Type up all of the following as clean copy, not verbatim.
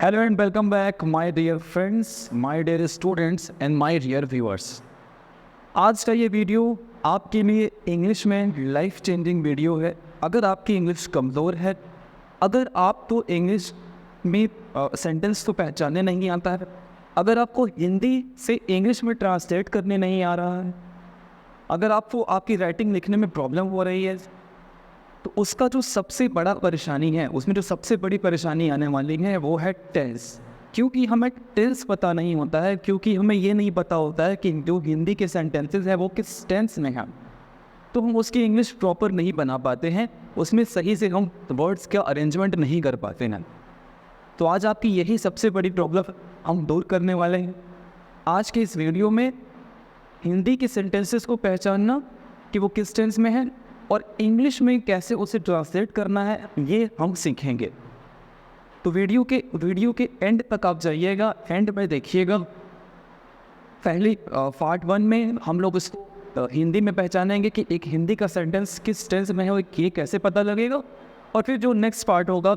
Hello and welcome back, my dear friends, my dear students and my dear viewers. आज का ये video आपके लिए इंग्लिश में लाइफ चेंजिंग वीडियो है। अगर आपकी इंग्लिश कमज़ोर है, अगर आपको इंग्लिश में सेंटेंस तो पहचानने नहीं आता है, अगर आपको हिंदी से इंग्लिश में ट्रांसलेट करने नहीं आ रहा है, अगर आपको आपकी राइटिंग लिखने में प्रॉब्लम हो रही है, तो उसका जो सबसे बड़ा परेशानी है, उसमें जो सबसे बड़ी परेशानी आने वाली है वो है टेंस। क्योंकि हमें टेंस पता नहीं होता है, क्योंकि हमें ये नहीं पता होता है कि जो हिंदी के सेंटेंसेस हैं वो किस टेंस में हैं, तो हम उसकी इंग्लिश प्रॉपर नहीं बना पाते हैं, उसमें सही से हम वर्ड्स का अरेंजमेंट नहीं कर पाते हैं। तो आज आपकी यही सबसे बड़ी प्रॉब्लम हम दूर करने वाले हैं। आज के इस वीडियो में हिंदी के सेंटेंसेस को पहचानना कि वो किस टेंस में है और इंग्लिश में कैसे उसे ट्रांसलेट करना है, ये हम सीखेंगे। तो वीडियो के एंड तक आप जाइएगा, एंड में देखिएगा। पहले पार्ट 1 में हम लोग इसको हिंदी में पहचानेंगे कि एक हिंदी का सेंटेंस किस टेंस में है, ये कैसे पता लगेगा। और फिर जो नेक्स्ट पार्ट होगा,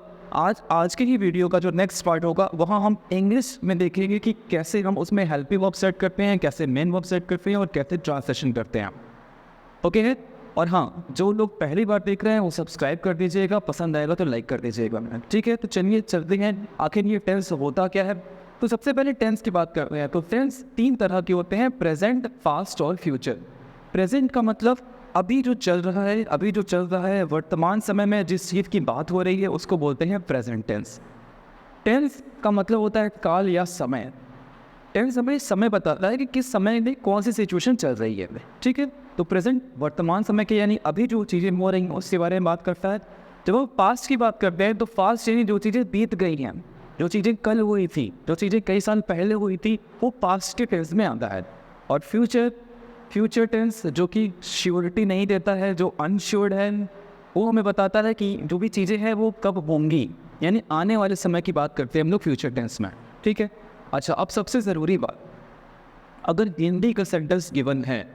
आज के ही वीडियो का जो नेक्स्ट पार्ट होगा, वहाँ हम इंग्लिश में देखेंगे कि कैसे हम उसमें हेल्पिंग वर्ब सेट करते हैं, कैसे मेन वर्ब सेट करते हैं और कैसे ट्रांसलेशन करते हैं। ओके है। और हाँ, जो लोग पहली बार देख रहे हैं वो सब्सक्राइब कर दीजिएगा, पसंद आएगा तो लाइक कर दीजिएगा। ठीक है, तो चलिए चलते हैं आखिर ये टेंस होता क्या है। तो सबसे पहले टेंस की बात कर रहे हैं। तो टेंस 3 तरह के होते हैं, प्रेजेंट, पास्ट और फ्यूचर। प्रेजेंट का मतलब अभी जो चल रहा है, वर्तमान समय में जिस चीज़ की बात हो रही है उसको बोलते हैं प्रेजेंट टेंस। टेंस का मतलब होता है काल या समय। टेंस हमें समय बताता है कि किस समय में कौन सी सिचुएशन चल रही है। ठीक है, तो प्रेजेंट वर्तमान समय के यानी अभी जो चीज़ें हो रही हैं उसके बारे में बात करता है। जब हम पास्ट की बात करते हैं तो पास्ट यानी जो चीज़ें बीत गई हैं, जो चीज़ें कल हुई थी, जो चीज़ें कई साल पहले हुई थी, वो पास्ट के टेंस में आता है। और फ्यूचर टेंस जो कि श्योरिटी नहीं देता है, जो अनश्योर्ड है, वो हमें बताता है कि जो भी चीज़ें हैं वो कब होंगी, यानी आने वाले समय की बात करते हैं हम लोग फ्यूचर टेंस में। ठीक है। अच्छा, अब सबसे ज़रूरी बात, अगर हिंदी का सेंटेंस गिवन है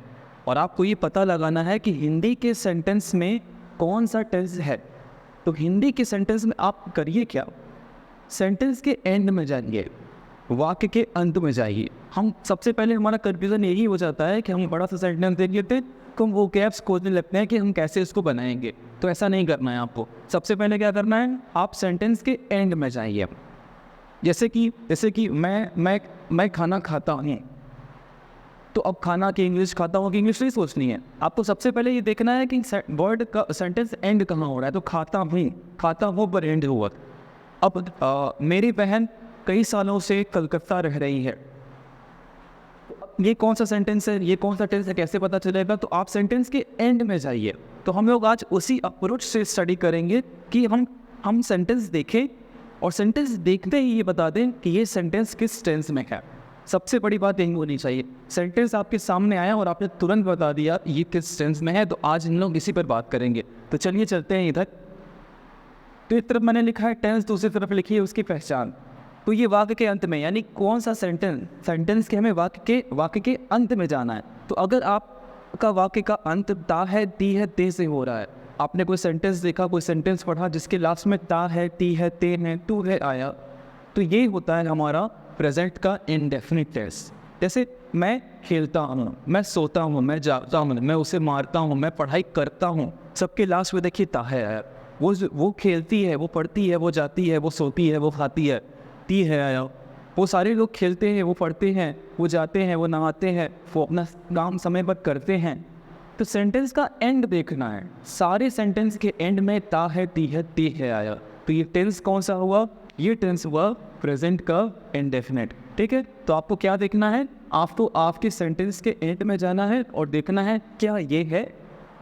और आपको ये पता लगाना है कि हिंदी के सेंटेंस में कौन सा टेंस है, तो हिंदी के सेंटेंस में आप करिए क्या, सेंटेंस के एंड में जाइए, वाक्य के अंत में जाइए। हम सबसे पहले हमारा कन्फ्यूज़न यही हो जाता है कि हम बड़ा सा सेंटेंस देख लेते हैं तो हम वो गैप्स खोजने लगते हैं कि हम कैसे इसको बनाएंगे। तो ऐसा नहीं करना है आपको। सबसे पहले क्या करना है, आप सेंटेंस के एंड में जाइए। जैसे कि मैं खाना खाता हूँ, तो अब खाना की इंग्लिश, खाता हूँ की इंग्लिश नहीं सोचनी है आपको। सबसे पहले ये देखना है कि वर्ड का सेंटेंस एंड कहाँ हो रहा है। तो खाता हूँ पर एंड हुआ। अब मेरी बहन कई सालों से कलकत्ता रह रही है, ये कौन सा सेंटेंस है, ये कौन सा टेंस है, कैसे पता चलेगा। तो आप सेंटेंस के एंड में जाइए। तो हम लोग आज उसी अप्रोच से स्टडी करेंगे कि हम सेंटेंस देखें और सेंटेंस देखते ही ये बता दें कि ये सेंटेंस किस टेंस में है। सबसे बड़ी बात यही होनी चाहिए, सेंटेंस आपके सामने आया और आपने तुरंत बता दिया ये किस टेंस में है। तो आज हम लोग इसी पर बात करेंगे। तो चलिए चलते हैं इधर। तो एक तरफ मैंने लिखा है टेंस, दूसरी तरफ लिखी है उसकी पहचान। तो ये वाक्य के अंत में, यानी कौन सा सेंटेंस के हमें वाक्य के अंत में जाना है। तो अगर आपका वाक्य का अंत ता है, ती है, ते से हो रहा है, आपने कोई सेंटेंस देखा, कोई सेंटेंस पढ़ा जिसके लास्ट में ता है, ती है, ते है, तू है आया, तो ये होता है हमारा प्रेजेंट का इंडेफिनिट टेंस। जैसे मैं खेलता हूँ, मैं सोता हूँ, मैं जागता हूँ, मैं उसे मारता हूँ, मैं पढ़ाई करता हूँ, सबके लास्ट में देखिए ता है आया। वो खेलती है, वो पढ़ती है, वो जाती है, वो सोती है, वो खाती है, ती है आया। वो सारे लोग खेलते हैं, वो पढ़ते हैं, वो जाते हैं, वो नहाते हैं, वो अपना काम समय पर करते हैं। तो सेंटेंस का एंड देखना है। सारे सेंटेंस के एंड में ता है, ती है, ते है आया। तो ये टेंस कौन सा हुआ, ये टेंस हुआ प्रेजेंट का इंडेफिनिट। ठीक है, तो आपको क्या देखना है, आपको आपके सेंटेंस के एंड में जाना है और देखना है क्या ये है।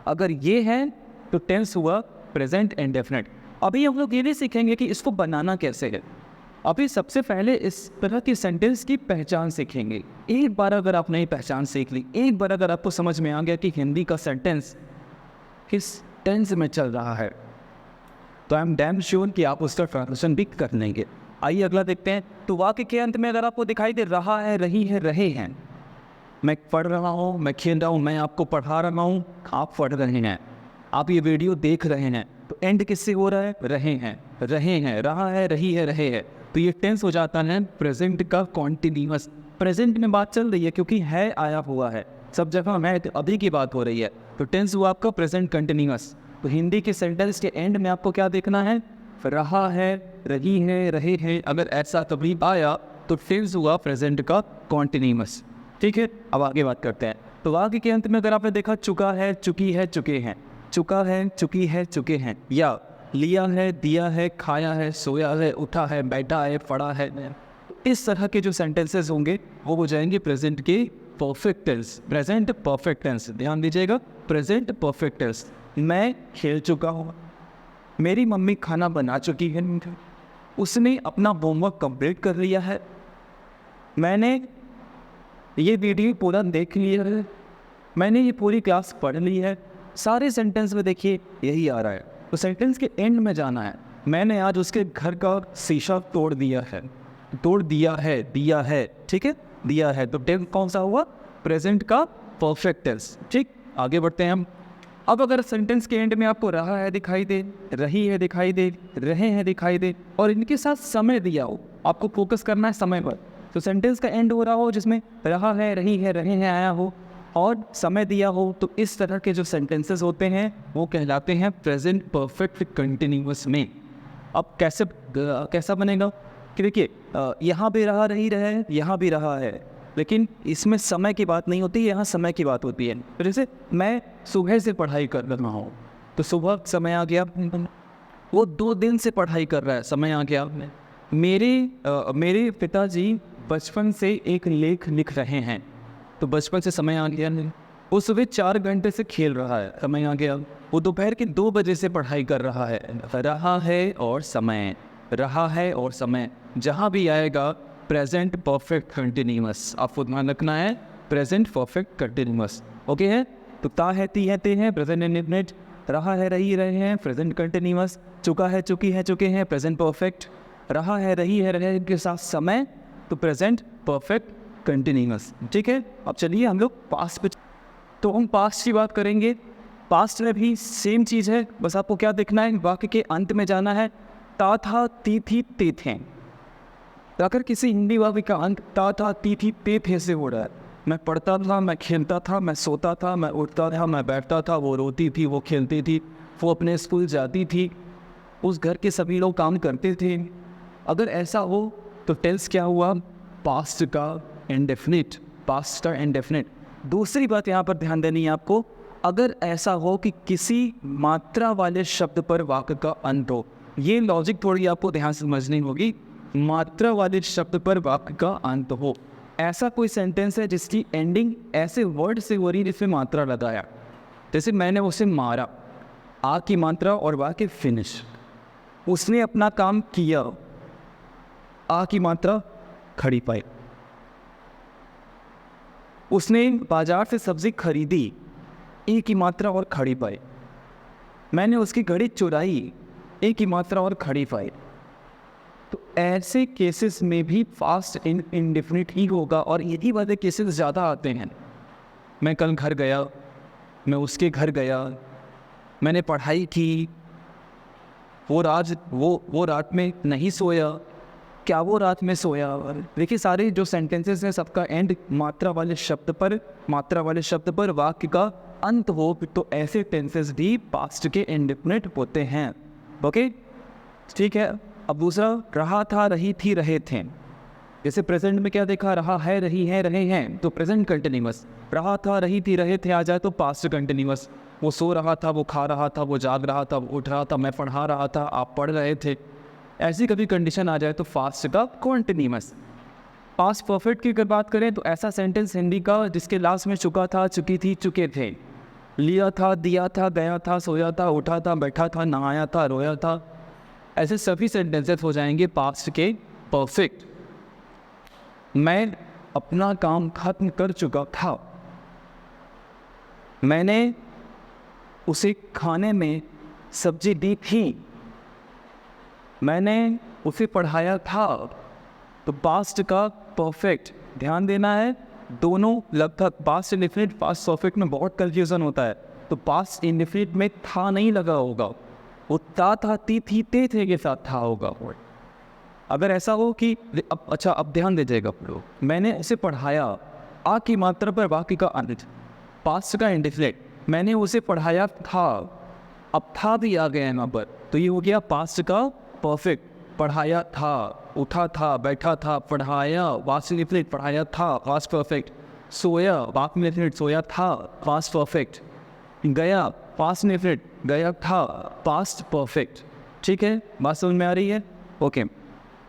अगर ये है तो टेंस हुआ प्रेजेंट इंडेफिनिट। अभी हम लोग ये नहीं सीखेंगे कि इसको बनाना कैसे है। अभी सबसे पहले इस तरह की सेंटेंस की पहचान सीखेंगे। एक बार अगर आपने पहचान सीख ली, एक बार अगर आपको समझ में आ गया कि हिंदी का सेंटेंस किस टेंस में चल रहा है, तो आई एम डैम श्योर कि आप उसका ट्रांसलेशन भी कर लेंगे। आइए अगला देखते हैं। तो वाक्य के अंत में अगर आपको दिखाई दे रहा है, रही है, रहे हैं, मैं पढ़ रहा हूँ, मैं खेल रहा हूँ, मैं आपको पढ़ा रहा हूँ, आप पढ़ रहे हैं, आप ये वीडियो देख रहे हैं, तो एंड किससे हो रहा है, रहे हैं, रहा है, रही है, रहे हैं। तो ये टेंस हो जाता है प्रेजेंट का कॉन्टिन्यूअस। प्रेजेंट में बात चल रही है क्योंकि है आया हुआ है, सब जगह मैं अभी की बात हो रही है, तो टेंस हुआ आपका प्रेजेंट कंटिन्यूअस। तो हिंदी के सेंटेंस के एंड में आपको क्या देखना है, रहा है, रही है, रहे हैं। अगर ऐसा कभी आया तो टेंस हुआ प्रेजेंट का कॉन्टिन्यूअस। ठीक है, अब आगे बात करते हैं। तो वाक्य के अंत में अगर आपने देखा चुका है, चुकी है, चुके हैं, चुका है, चुकी है, चुके हैं, या लिया है, दिया है, खाया है, सोया है, उठा है, बैठा है, पढ़ा है, इस तरह के जो सेंटेंसेस होंगे वो हो जाएंगे प्रेजेंट के perfect tense. Present perfect tense, ध्यान दीजिएगा, प्रेजेंट परफेक्ट टेंस। मैं खेल चुका हूँ, मेरी मम्मी खाना बना चुकी है, उसने अपना होमवर्क कंप्लीट कर लिया है, मैंने ये वीडियो पूरा देख लिया है, मैंने ये पूरी क्लास पढ़ ली है। सारे सेंटेंस में देखिए यही आ रहा है। तो सेंटेंस के एंड में जाना है, मैंने आज उसके घर का शीशा तोड़ दिया है, तोड़ दिया है, दिया है, ठीक है, दिया है। तो टेंस कौन सा हुआ, प्रेजेंट का परफेक्ट टेंस। ठीक, आगे बढ़ते हैं हम। अब अगर सेंटेंस के एंड में आपको रहा है दिखाई दे, रही है दिखाई दे, रहे हैं दिखाई दे, और इनके साथ समय दिया हो, आपको फोकस करना है समय पर। तो सेंटेंस का एंड हो रहा हो जिसमें रहा है, रही है, रहे हैं आया हो और समय दिया हो, तो इस तरह के जो सेंटेंसेस होते हैं वो कहलाते हैं प्रेजेंट परफेक्ट कंटिन्यूअस में। अब कैसा बनेगा कि देखिए यहाँ भी रहा, रही, रहे, यहाँ भी रहा है, लेकिन इसमें समय की बात नहीं होती, यहाँ समय की बात होती है। तो जैसे मैं सुबह से पढ़ाई कर रहा हूँ, तो सुबह समय आ गया, वो 2 दिन से पढ़ाई कर रहा है, समय आ गया। मेरे पिताजी बचपन से एक लेख लिख रहे हैं, तो बचपन से समय आ गया। वो सुबह 4 घंटे से खेल रहा है, समय आ गया। वो दोपहर के 2 बजे से पढ़ाई कर रहा है, रहा है और समय, रहा है और समय, जहाँ भी आएगा प्रेजेंट परफेक्ट कंटिन्यूअस, आपको ध्यान रखना है, प्रेजेंट परफेक्ट कंटिन्यूअस। ओके है, तो ता है, ती है, ते हैं, प्रेजेंट इंडेफिनिट, रहा है, रही, रहे हैं, प्रेजेंट कंटिन्यूअस, चुका है, चुकी है, चुके हैं, प्रेजेंट परफेक्ट, रहा है, रही है, रहे के साथ समय, तो प्रेजेंट परफेक्ट कंटिन्यूअस। ठीक है, अब चलिए हम लोग पास्ट पे, तो हम पास्ट की बात करेंगे। पास्ट में भी सेम चीज़ है, बस आपको क्या देखना है, वाक्य के अंत में जाना है, ता था, ती थी, ते थे। अगर किसी हिंदी वाक्य का अंत ता था, ती थी, ते थे से हो रहा है, मैं पढ़ता था, मैं खेलता था, मैं सोता था, मैं उठता था, मैं बैठता था, वो रोती थी, वो खेलती थी, वो अपने स्कूल जाती थी, उस घर के सभी लोग काम करते थे, अगर ऐसा हो तो टेंस क्या हुआ, पास्ट का इंडेफिनिट, पास्ट का इंडेफिनिट। दूसरी बात यहाँ पर ध्यान देनी है आपको, अगर ऐसा हो कि किसी मात्रा वाले शब्द पर वाक्य का अंत हो, ये लॉजिक थोड़ी आपको ध्यान से समझनी होगी। मात्रा वाले शब्द पर वाक्य का अंत हो, ऐसा कोई सेंटेंस है जिसकी एंडिंग ऐसे वर्ड से हो रही जिसमें मात्रा लगाया, जैसे मैंने उसे मारा, आ की मात्रा और वाक्य फिनिश, उसने अपना काम किया, आ की मात्रा खड़ी पाई, उसने बाजार से सब्जी खरीदी, ए की मात्रा और खड़ी पाई, मैंने उसकी घड़ी चुराई, ए की मात्रा और खड़ी पाई। तो ऐसे केसेस में भी फास्ट इंडेफिनिट ही होगा, और यही वाले केसेस ज़्यादा आते हैं। मैं कल घर गया, मैं उसके घर गया, मैंने पढ़ाई की, वो रात में नहीं सोया, क्या वो रात में सोया। देखिए सारे जो सेंटेंसेस हैं सबका एंड मात्रा वाले शब्द पर वाक्य का अंत हो, तो ऐसे टेंसेस भी पास्ट के इंडेफिनिट होते हैं। ओके, ठीक है। अब दूसरा, रहा था, रही थी, रहे थे। जैसे प्रेजेंट में क्या देखा, रहा है, रही है, रहे हैं, तो प्रेजेंट कंटिन्यूअस। रहा था, रही थी, रहे थे आ जाए तो पास्ट कंटिन्यूअस। वो सो रहा था, वो खा रहा था, वो जाग रहा था, वो उठ रहा था, मैं पढ़ा रहा था, आप पढ़ रहे थे, ऐसी कभी कंडीशन आ जाए तो फास्ट का कॉन्टिन्यूअस। पास्ट परफेक्ट की अगर बात करें तो ऐसा सेंटेंस हिंदी का जिसके लास्ट में चुका था, चुकी थी, चुके थे, लिया था, दिया था, गया था, सोया था, उठा था, बैठा था, नहाया था, रोया था, ऐसे सभी सेंटेंसेस हो जाएंगे पास्ट के परफेक्ट। मैं अपना काम खत्म कर चुका था, मैंने उसे खाने में सब्जी दी थी, मैंने उसे पढ़ाया था। तो पास्ट का परफेक्ट ध्यान देना है, दोनों लगभग पास्ट इंडेफिनिट पास्ट परफेक्ट में बहुत कंफ्यूजन होता है। तो पास्ट इंडेफिनिट में था नहीं लगा होगा, वो ता था, ती थी, ते थे के साथ था होगा। अगर ऐसा हो कि अब ध्यान दीजिएगा आप लोग, मैंने उसे पढ़ाया, आ की मात्रा पर वाक्य का अंत, पास्ट का इंडेफिनिट, मैंने उसे पढ़ाया था, अब था भी आ गया यहाँ पर, तो ये हो गया पास्ट का परफेक्ट। पढ़ाया था, उठा था, बैठा था, पढ़ाया, पास्ट इंडेफिनिट, पढ़ाया था, पास्ट परफेक्ट। सोया, वाक्य इंडेफिनिट, सोया था, पास्ट परफेक्ट। गया, पास्ट इंडेफिनिट, गया था, पास्ट परफेक्ट। ठीक है, बात समझ में आ रही है? ओके,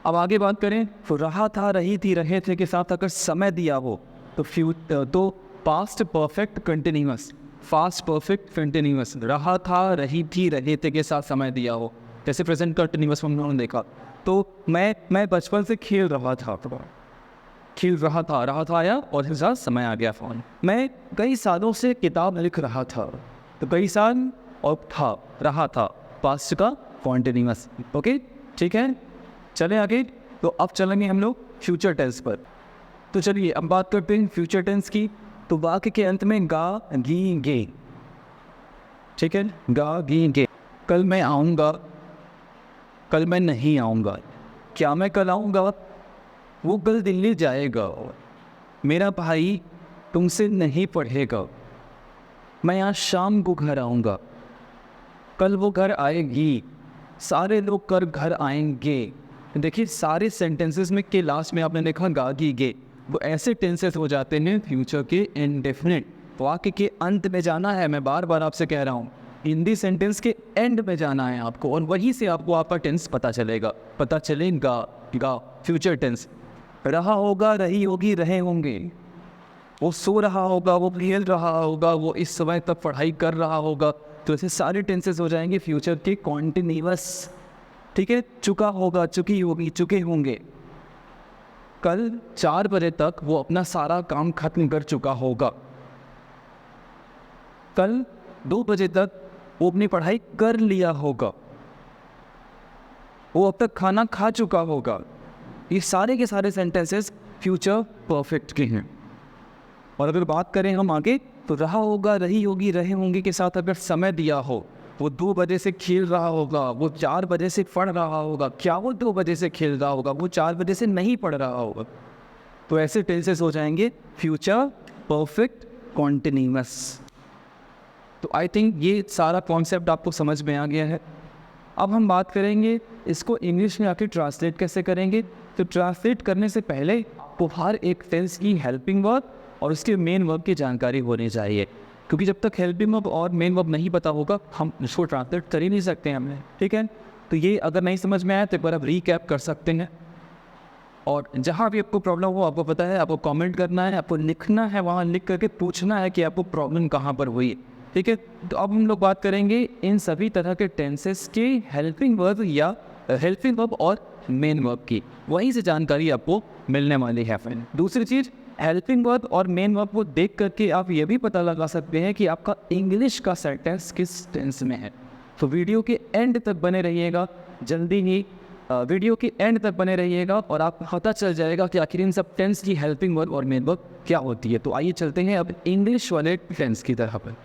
अब आगे बात करें तो रहा था, रही थी, रहे थे के साथ अगर समय दिया हो तो past perfect continuous, fast perfect continuous. रहा था, रही थी, रहे थे के साथ समय दिया हो, जैसे प्रेजेंट कंटिन्यूअस हम लोगों ने देखा। तो मैं बचपन से खेल रहा था, रहा था आया और इसके साथ समय आ गया फ़ोन। मैं कई सालों से किताब लिख रहा था, तो कई साल और था, रहा था, पास्ट का कॉन्टिन्यूअस। ओके, ठीक है, चले आगे। तो अब चलेंगे हम लोग फ्यूचर टेंस पर। तो चलिए अब बात करते हैं फ्यूचर टेंस की। तो वाक्य के अंत में गा, गी, गे, ठीक है, गा, गी, गे। कल मैं आऊँगा, कल मैं नहीं आऊँगा। क्या मैं कल आऊँगा? वो कल दिल्ली जाएगा। मेरा भाई तुमसे नहीं पढ़ेगा। मैं आज शाम को घर आऊँगा। कल वो घर आएगी। सारे लोग कल घर आएंगे। देखिए सारे सेंटेंसेस में के लास्ट में आपने देखा गा, गी, गे, वो ऐसे टेंसेस हो जाते हैं फ्यूचर के इंडेफिनिट। वाक्य के अंत में जाना है, मैं बार बार आपसे कह रहा हूँ, हिंदी सेंटेंस के एंड में जाना है आपको, और वहीं से आपको आपका टेंस पता चलेगा, गा फ्यूचर टेंस। रहा होगा, रही होगी, रहे होंगे। वो सो रहा होगा, वो खेल रहा होगा, वो इस समय तक पढ़ाई कर रहा होगा। तो ऐसे सारे टेंसेस हो जाएंगे फ्यूचर के कॉन्टिन्यूअस। ठीक है, चुका होगा, चुकी होगी, चुके होंगे। कल 4 बजे तक वो अपना सारा काम खत्म कर चुका होगा। कल 2 बजे तक वो अपनी पढ़ाई कर लिया होगा। वो अब तक खाना खा चुका होगा। ये सारे के सारे सेंटेंसेस फ्यूचर परफेक्ट के हैं। और अगर बात करें हम आगे, तो रहा होगा, रही होगी, रहे होंगे के साथ अगर समय दिया हो, वो 2 बजे से खेल रहा होगा, वो 4 बजे से पढ़ रहा होगा। क्या वो 2 बजे से खेल रहा होगा? वो 4 बजे से नहीं पढ़ रहा होगा। तो ऐसे टेंसेस हो जाएंगे फ्यूचर परफेक्ट कॉन्टिन्यूअस। तो आई थिंक ये सारा कॉन्सेप्ट आपको समझ में आ गया है। अब हम बात करेंगे इसको इंग्लिश में आके ट्रांसलेट कैसे करेंगे। तो ट्रांसलेट करने से पहले आपको हर एक टेंस की हेल्पिंग वर्ब और उसके मेन वर्ब की जानकारी होनी चाहिए, क्योंकि जब तक हेल्पिंग वर्ब और मेन वर्ब नहीं पता होगा हम इसको ट्रांसलेट कर ही नहीं सकते हमने। ठीक है, तो ये अगर नहीं समझ में आया तो एक बार आप रीकैप कर सकते हैं। और जहाँ भी आपको प्रॉब्लम हो, आपको पता है, आपको कमेंट करना है, आपको लिखना है, वहाँ लिख करके पूछना है कि आपको प्रॉब्लम कहाँ पर हुई। ठीक है, तो अब हम लोग बात करेंगे इन सभी तरह के टेंसेस के हेल्पिंग वर्ब या हेल्पिंग वर्ब और मेन वर्ब की, वहीं से जानकारी आपको मिलने वाली है। दूसरी चीज़, हेल्पिंग वर्ब और मेन वर्ब को देख करके आप ये भी पता लगा सकते हैं कि आपका इंग्लिश का सेंटेंस किस टेंस में है। तो वीडियो के एंड तक बने रहिएगा, जल्दी ही वीडियो के एंड तक बने रहिएगा और आपको पता चल जाएगा कि आखिर इन सब टेंस की हेल्पिंग वर्ब और मेन वर्ब क्या होती है। तो आइए चलते हैं अब इंग्लिश वाले टेंस की तरफ पर।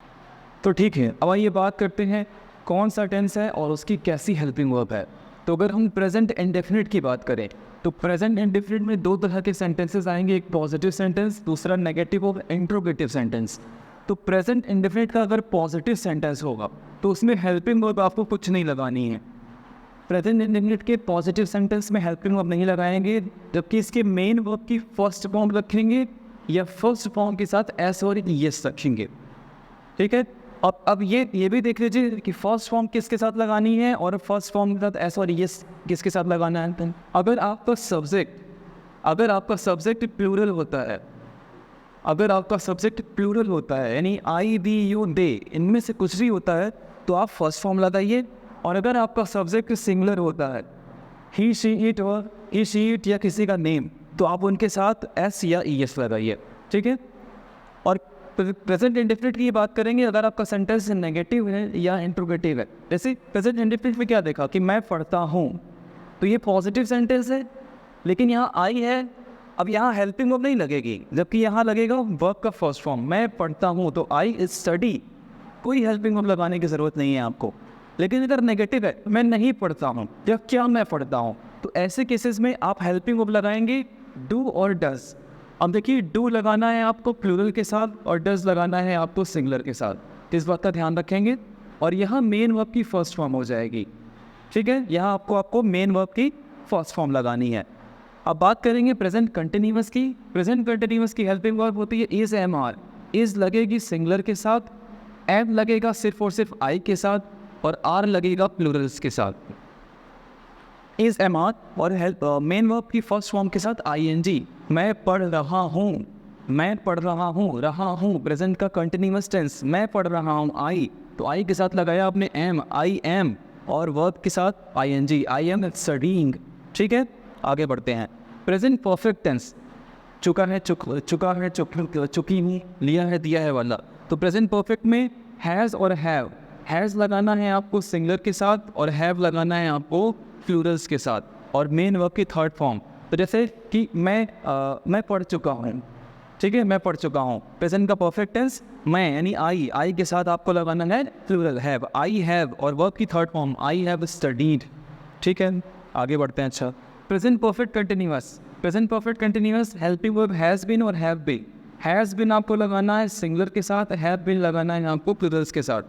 तो ठीक है, अब आइए बात करते हैं कौन सा टेंस है और उसकी कैसी हेल्पिंग वर्ब है। तो अगर हम प्रेजेंट इंडेफिनिट की बात करें, तो प्रेजेंट इंडेफिनिट में 2 तरह के सेंटेंसेस आएंगे, एक पॉजिटिव सेंटेंस, दूसरा नेगेटिव और इंट्रोगेटिव सेंटेंस। तो प्रेजेंट इंडेफिनिट का अगर पॉजिटिव सेंटेंस होगा तो उसमें हेल्पिंग वर्ब आपको कुछ नहीं लगानी है। प्रेजेंट इंडेफिनिट के पॉजिटिव सेंटेंस में हेल्पिंग वर्ब नहीं लगाएंगे, जबकि इसके मेन वर्ब की फर्स्ट फॉर्म रखेंगे या फर्स्ट फॉर्म के साथ एस और यस रखेंगे। ठीक है, अब ये भी देख लीजिए कि फर्स्ट फॉर्म किसके साथ लगानी है और फर्स्ट फॉर्म के साथ एस और यस किसके साथ लगाना है। अगर आपका सब्जेक्ट प्लूरल होता है, अगर आपका सब्जेक्ट प्लूरल होता है यानी आई, वी, यू, दे, इनमें से कुछ भी होता है तो आप फर्स्ट फॉर्म लगाइए। और अगर आपका सब्जेक्ट सिंगुलर होता है, ही, शी, इट और ही, शी, इट या किसी का नेम, तो आप उनके साथ एस या ई एस लगाइए। ठीक है, और प्रेजेंट इंडेफिनिट की बात करेंगे अगर आपका सेंटेंस नेगेटिव है या इंट्रोगेटिव है। जैसे प्रेजेंट इंडेफिनिट में क्या देखा कि मैं पढ़ता हूँ, तो ये पॉजिटिव सेंटेंस है, लेकिन यहाँ आई है। अब यहाँ हेल्पिंग वर्ब नहीं लगेगी, जबकि यहाँ लगेगा वर्ब का फर्स्ट फॉर्म। मैं पढ़ता हूँ तो आई इज स्टडी, कोई हेल्पिंग वर्ब लगाने की ज़रूरत नहीं है आपको। लेकिन अगर नेगेटिव है, मैं नहीं पढ़ता हूँ या क्या मैं पढ़ता हूँ, तो ऐसे केसेस में आप हेल्पिंग वर्ब लगाएंगे डू और डज। अब देखिए, डू लगाना है आपको प्लूरल के साथ और डज लगाना है आपको सिंगुलर के साथ, तो इस बात का ध्यान रखेंगे। और यहाँ मेन वर्ब की फर्स्ट फॉर्म हो जाएगी, ठीक है। यहाँ आपको मेन वर्ब की फर्स्ट फॉर्म लगानी है। अब बात करेंगे प्रेजेंट कंटिन्यूअस की। प्रेजेंट कंटिन्यूअस की हेल्पिंग वर्ब होती है इज एम आर। इज लगेगी सिंगुलर के साथ, एम लगेगा सिर्फ और सिर्फ आई के साथ, और आर लगेगा प्लूरल्स के साथ। इज एम आर और मेन वर्ब की फर्स्ट फॉर्म के साथ आई एन जी। मैं पढ़ रहा हूँ, मैं पढ़ रहा हूँ प्रेजेंट का कंटिन्यूअस टेंस, मैं पढ़ रहा हूँ आई, तो आई के साथ लगाया आपने एम, आई एम, और वर्ब के साथ I N G, I am studying, ठीक है। आगे बढ़ते हैं। प्रेजेंट परफेक्ट टेंस, चुका है, चुकी हूँ, लिया है, दिया है वाला। तो प्रेजेंट परफेक्ट में हैज़ और हैव, हैज़ लगाना है आपको सिंगुलर के साथ और हैव लगाना है आपको प्लूरल्स के साथ, और मेन वर्ब की थर्ड फॉर्म। तो जैसे कि मैं पढ़ चुका हूँ, ठीक है, मैं पढ़ चुका हूँ। प्रेजेंट का परफेक्ट टेंस मैं यानी आई के साथ आपको लगाना है प्लूरल हैव, आई हैव, और वर्ब की third form I have studied, ठीक है। आगे बढ़ते हैं। अच्छा, present perfect continuous. Present perfect continuous helping verb has been और हैव बीन। हैज़ बीन आपको लगाना है सिंगुलर के साथ, हैव बीन लगाना है आपको प्लूरल्स के साथ।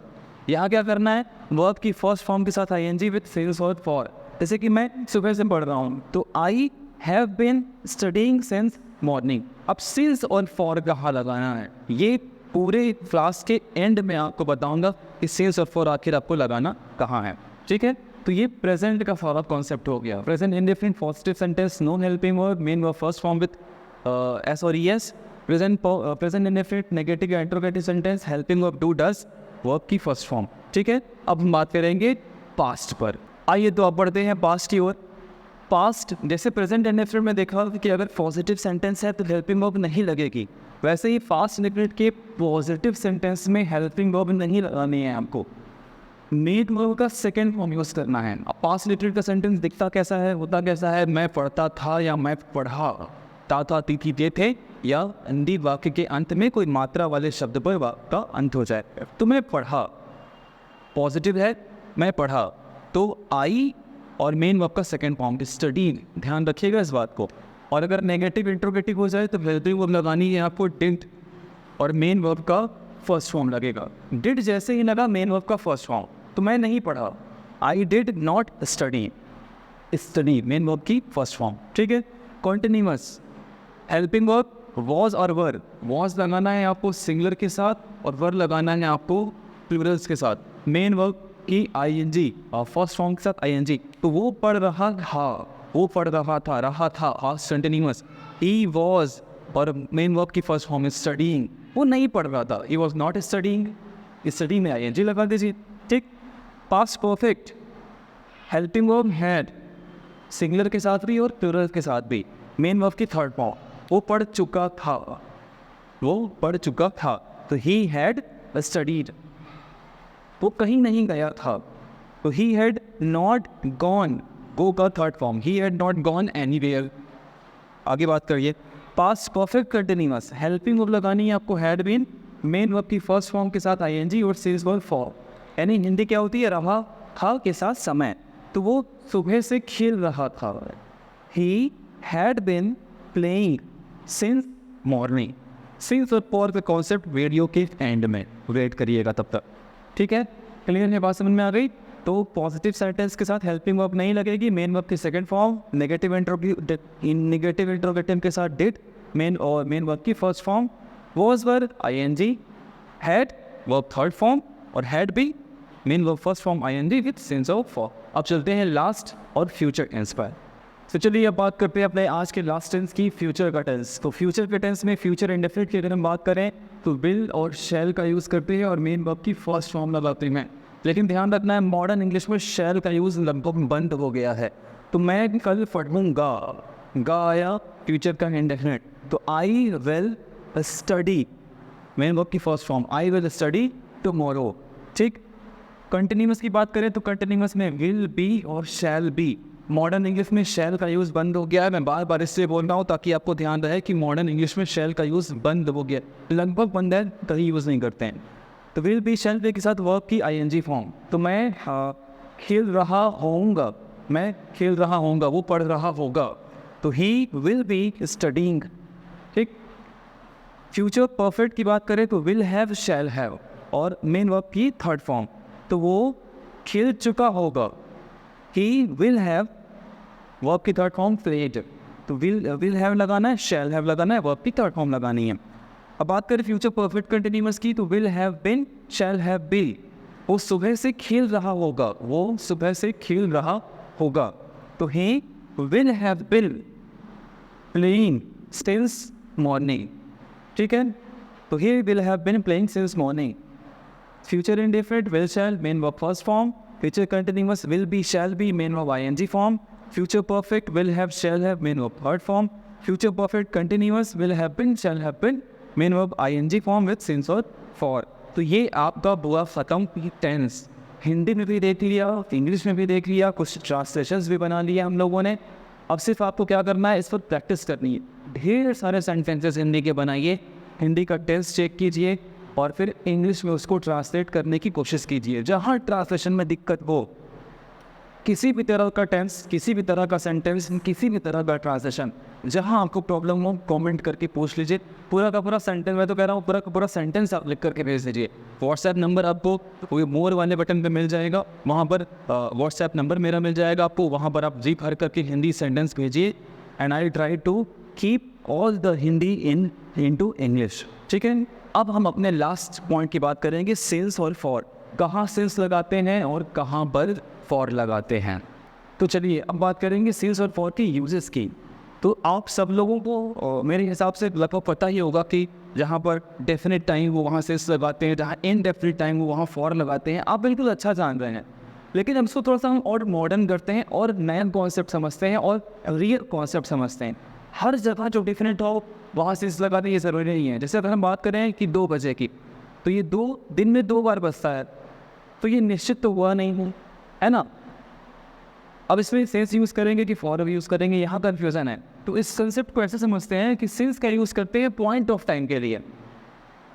यहाँ क्या करना है, वर्ब की फर्स्ट फॉर्म के साथ आईएनजी विद सिंस और फॉर। जैसे कि मैं सुबह से पढ़ रहा हूँ, तो I have been studying since morning. अब सिंस और फॉर कहाँ लगाना है, ये पूरे क्लास के एंड में आपको बताऊंगा कि सिंस और फॉर आखिर आपको लगाना कहाँ है, ठीक है। तो ये प्रेजेंट का सारा कॉन्सेप्ट हो गया। Present indefinite positive sentence, no helping verb, main verb first form with S और E S. Present indefinite negative या interrogative sentence, helping verb do does, verb की फर्स्ट फॉर्म, ठीक है। अब हम बात करेंगे पास्ट पर। आइए तो अब बढ़ते हैं पास्ट की ओर। पास्ट जैसे प्रेजेंट इंडेफिनिट में देखा कि अगर पॉजिटिव सेंटेंस है तो हेल्पिंग वर्ब नहीं लगेगी, वैसे ही पास्ट इंडेफिनिट के पॉजिटिव सेंटेंस में हेल्पिंग वर्ब नहीं लगानी है आपको, मेन वर्ब का सेकेंड फॉर्म यूज़ करना है। अब पास्ट इंडेफिनिट का सेंटेंस दिखता कैसा है, होता कैसा है, मैं पढ़ता था या मैं पढ़ा, था थी थे थे, या हिंदी वाक्य के अंत में कोई मात्रा वाले शब्द पर वाक्य का अंत हो जाए। तो मैं पढ़ा पॉजिटिव है, मैं पढ़ा, तो आई और मेन वर्ब का सेकंड फॉर्म स्टडीड, ध्यान रखिएगा इस बात को। और अगर नेगेटिव इंट्रोगेटिव हो जाए तो हेल्पिंग वर्ब लगानी है आपको डिड, और मेन वर्ब का फर्स्ट फॉर्म लगेगा। डिड जैसे ही लगा मेन वर्ब का फर्स्ट फॉर्म, तो मैं नहीं पढ़ा, I did not study, study main verb की फर्स्ट फॉर्म, ठीक है। कॉन्टिन्यूअस हेल्पिंग वर्ब वॉज और वर, वॉज लगाना है आपको सिंगुलर के साथ और वर लगाना है आपको प्लूरल्स के साथ। मेन वर्ब की आईएनजी और फर्स्ट फॉर्म के साथ आईएनजी, तो वो पढ़ रहा था, वो पढ़ रहा था, रहा था पास्ट कंटिन्यूअस। ही वॉज और मेन वर्ब की फर्स्ट फॉर्म स्टडीइंग, वो नहीं पढ़ रहा था, he was not studying, study में आईएनजी लगा दीजिए, ठीक। Past perfect helping verb had, singular के साथ भी और प्लूरल के साथ भी, मेन वर्ब की थर्ड फॉर्म, वो पढ़ चुका था, वो पढ़ चुका था, तो ही हैड स्टडीड, वो कहीं नहीं गया था, तो ही हैड नॉट गॉन, गो का third form, he had not gone anywhere. आगे बात करिए past perfect continuous, helping verb लगानी है आपको हैड बीन, मेन वर्ब की फर्स्ट फॉर्म के साथ आईएनजी और सिंस वर्ब फॉर। यानी हिंदी क्या होती है, रहा था के साथ समय, तो वो सुबह से खेल रहा था, he had been playing since morning. Since और फॉर का कॉन्सेप्ट वीडियो के एंड में वेट करिएगा तब तक, ठीक है। क्लियर है, बात समझ में आ गई। तो पॉजिटिव सेंटेंस के साथ हेल्पिंग वर्ब नहीं लगेगी, मेन वर्ब की सेकंड फॉर्म, नेगेटिव इंट्रोगेटिव के साथ डिड, मेन वर्ब की first form, was were ING, had verb third form, और had be main verb first form ING with since of for. अब चलते हैं लास्ट और फ्यूचर टेंस पर। तो चलिए अब बात करते हैं अपने आज के लास्ट टेंस की, फ्यूचर का टेंस। तो फ्यूचर के टेंस में फ्यूचर इंडेफिनिट की अगर हम बात करें तो विल और शैल का यूज़ करते हैं और मेन वर्ब की फर्स्ट फॉर्म लगाते हैं। लेकिन ध्यान रखना है मॉडर्न इंग्लिश में शैल का यूज़ लगभग बंद हो गया है। तो मैं कल पढ़ूँगा, गा आया फ्यूचर का इंडेफिनिट, तो I will study main verb की first form, I will study tomorrow, ठीक। कंटिन्यूअस की बात करें तो कंटिन्यूअस में विल बी और शैल बी, मॉडर्न इंग्लिश में शैल का यूज़ बंद हो गया है। मैं बार बार इससे बोल रहा हूँ ताकि आपको ध्यान रहे कि मॉडर्न इंग्लिश में शैल का यूज़ बंद हो गया, लगभग बंद है, कहीं यूज़ नहीं करते हैं। तो विल बी शैल बी के साथ वर्ब की आईएनजी फॉर्म, तो मैं खेल रहा होऊंगा, मैं खेल रहा होऊंगा, वो पढ़ रहा होगा, तो ही विल बी स्टडिंग। ठीक। फ्यूचर परफेक्ट की बात करें तो विल हैव, शैल हैव, और मेन वर्ब की थर्ड फॉर्म, तो वो खेल चुका होगा। ही विल हैव, वर्ब की थर्ड फॉर्म प्लेड, तो विल हैव लगाना है, शैल हैव लगाना है, वर्ब की थर्ड फॉर्म लगानी है। अब बात करें फ्यूचर परफेक्ट कंटिन्यूअस की, तो will have been, shall have been, वो सुबह से खेल रहा होगा, वो सुबह से खेल रहा होगा, तो he will have been playing since morning. ठीक है, तो he will have been playing since morning. Future indefinite will shall, main verb first form. Future continuous will be, shall be, main verb ING form. Future perfect will have, shall have, main verb third form. Future perfect continuous will have been, shall have been, main verb ING form with since और for. तो ये आपका हुआ खत्म tense. Hindi में भी देख लिया, इंग्लिश में भी देख लिया, कुछ ट्रांसलेशंस भी बना लिया हम लोगों ने। अब सिर्फ आपको क्या करना है, इस पर प्रैक्टिस करनी है। ढेर सारे सेंटेंसेस हिंदी के बनाइए, हिंदी का टेस्ट चेक कीजिए और फिर इंग्लिश में उसको ट्रांसलेट करने की कोशिश कीजिए। जहाँ ट्रांसलेशन में दिक्कत हो, किसी भी तरह का टेंस, किसी भी तरह का सेंटेंस, किसी भी तरह का ट्रांसलेशन, जहाँ आपको प्रॉब्लम हो कमेंट करके पूछ लीजिए। पूरा का पूरा सेंटेंस, मैं तो कह रहा हूँ पूरा का पूरा सेंटेंस आप लिख करके भेज दीजिए। व्हाट्सएप नंबर आपको वो मोर वाले बटन पे मिल जाएगा, वहाँ पर व्हाट्सएप नंबर मेरा मिल जाएगा आपको, वहाँ पर आप जी भर करके हिंदी सेंटेंस भेजिए and I try to keep all the Hindi into English. ठीक है, अब हम अपने लास्ट पॉइंट की बात करेंगे, सिंस और फॉर। कहाँ सिंस लगाते हैं और कहाँ पर फॉर लगाते हैं। तो चलिए अब बात करेंगे सिंस और फॉर की यूजेस की। तो आप सब लोगों को मेरे हिसाब से लगभग पता ही होगा कि जहाँ पर डेफिनेट टाइम वो वहाँ सिंस लगाते हैं, जहाँ इनडेफिनेट टाइम वो वहाँ फॉर लगाते हैं। आप बिल्कुल अच्छा जान रहे हैं, लेकिन अब इसको थोड़ा सा हम और मॉडर्न करते हैं और नया कॉन्सेप्ट समझते हैं और रियल कॉन्सेप्ट समझते हैं। हर जगह जो डिफिनेट हो वहाँ सिंस लगाते ये ज़रूरी नहीं है। जैसे अगर हम बात करें कि 2 बजे की, तो ये 2 दिन में 2 बार बजता है, तो ये निश्चित तो हुआ नहीं है ना। अब इसमें सिंस यूज़ करेंगे कि फॉर यूज़ करेंगे, यहाँ कन्फ्यूज़न है। तो इस कंसेप्ट को ऐसे समझते हैं कि सिंस का यूज़ करते हैं पॉइंट ऑफ टाइम के लिए।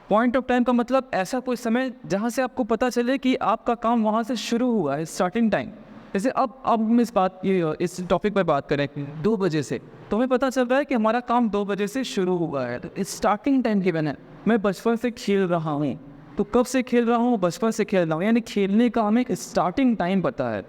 पॉइंट ऑफ टाइम का मतलब ऐसा कोई समय जहाँ से आपको पता चले कि आपका काम वहाँ से शुरू हुआ है, स्टार्टिंग टाइम। जैसे अब हम इस टॉपिक पर बात करें 2 बजे से, तो हमें पता चल रहा है कि हमारा काम 2 बजे से शुरू हुआ है। तो स्टार्टिंग टाइम गिवन है। मैं बचपन से खेल रहा हूँ, तो कब से खेल रहा हूँ, बचपन से खेल रहा हूँ, यानी खेलने का हमें स्टार्टिंग टाइम पता है।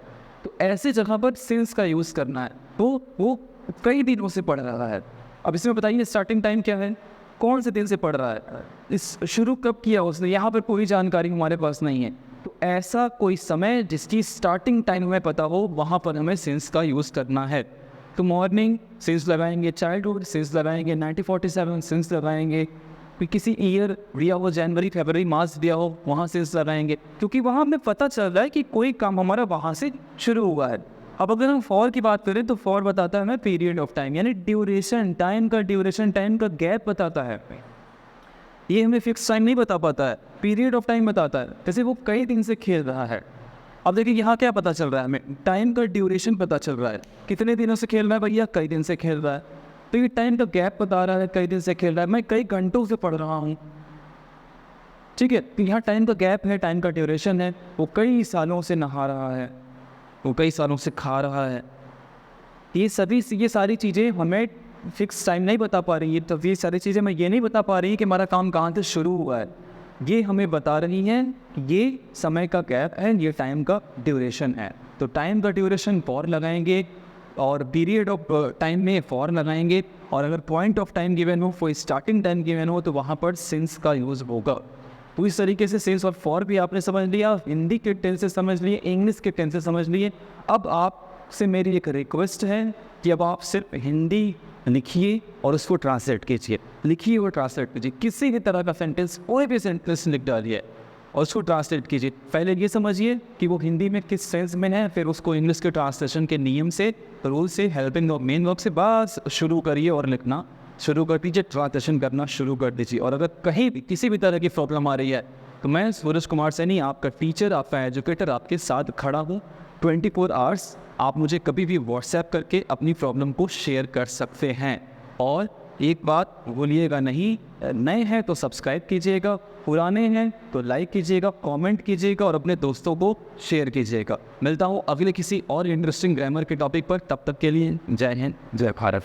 तो ऐसी जगह पर सिंस का यूज़ करना है। तो वो कई दिनों से पढ़ रहा है। अब इसमें बताइए स्टार्टिंग टाइम क्या है, कौन से दिन से पढ़ रहा है, इस शुरू कब किया उसने, यहाँ पर कोई जानकारी हमारे पास नहीं है। तो ऐसा कोई समय जिसकी स्टार्टिंग टाइम हमें पता हो, वहाँ पर हमें सिंस का यूज़ करना है। तो मॉर्निंग सिंस लगाएंगे, चाइल्डहुड सिंस लगाएंगे, 1947 सिंस लगाएंगे, किसी ईयर दिया हो, जनवरी फरवरी मार्च दिया हो, वहाँ सिंस लगाएंगे, क्योंकि वहाँ हमें पता चल रहा है कि कोई काम हमारा वहाँ से शुरू हुआ है। अब अगर हम फॉर की बात करें तो फॉर बताता है हमें पीरियड ऑफ टाइम, यानी ड्यूरेशन, टाइम का ड्यूरेशन, टाइम का गैप बताता है। ये हमें फिक्स टाइम नहीं बता पाता है, पीरियड ऑफ टाइम बताता है। जैसे वो कई दिन से खेल रहा है। अब देखिए यहाँ क्या पता चल रहा है, हमें टाइम का ड्यूरेशन पता चल रहा है, कितने दिनों से खेल रहा है भैया, कई दिन से खेल रहा है। तो ये टाइम का गैप बता रहा है, कई दिन से खेल रहा है, मैं कई घंटों से पढ़ रहा हूँ। ठीक है, तो यहाँ टाइम का गैप है, टाइम का ड्यूरेशन है, वो कई सालों से नहा रहा है, वो कई सालों से खा रहा है। ये सारी चीज़ें हमें फिक्स टाइम नहीं बता पा रही है। तो ये सारी चीज़ें मैं ये नहीं बता पा रही कि हमारा काम कहाँ से शुरू हुआ है, ये हमें बता रही हैं कि ये समय का गैप है, ये टाइम का ड्यूरेशन है। तो टाइम का ड्यूरेशन फॉर लगाएंगे और पीरियड ऑफ टाइम में फॉर लगाएंगे, और अगर पॉइंट ऑफ टाइम गिवन हो, कोई स्टार्टिंग टाइम गिवन हो, तो वहाँ पर सिंस का यूज़ होगा। तो इस तरीके से सिंस और फॉर भी आपने समझ लिया, हिंदी के टेंस से समझ लिए, इंग्लिश के टेंस से समझ लिए। अब आपसे मेरी एक रिक्वेस्ट है कि अब आप सिर्फ हिंदी लिखिए और उसको ट्रांसलेट कीजिए, लिखिए और ट्रांसलेट कीजिए। किसी भी तरह का सेंटेंस, कोई भी सेंटेंस लिख डालिए और उसको ट्रांसलेट कीजिए। पहले ये समझिए कि वो हिंदी में किस सेंस में है, फिर उसको इंग्लिश के ट्रांसलेशन के नियम से, रूल से, हेल्पिंग और मेन वर्ब से बस शुरू करिए और लिखना शुरू कर दीजिए, ट्रांसलेशन करना शुरू कर दीजिए। और अगर कहीं भी किसी भी तरह की प्रॉब्लम आ रही है तो मैं सूरज कुमार सैनी, आपका टीचर, आपका एजुकेटर, आपके साथ खड़ा हूँ 24 आवर्स। आप मुझे कभी भी व्हाट्सएप करके अपनी प्रॉब्लम को शेयर कर सकते हैं। और एक बात भूलिएगा नहीं, नए हैं तो सब्सक्राइब कीजिएगा, पुराने हैं तो लाइक कीजिएगा, कमेंट कीजिएगा और अपने दोस्तों को शेयर कीजिएगा। मिलता हूँ अगले किसी और इंटरेस्टिंग ग्रामर के टॉपिक पर, तब तक के लिए जय हिंद, जय भारत।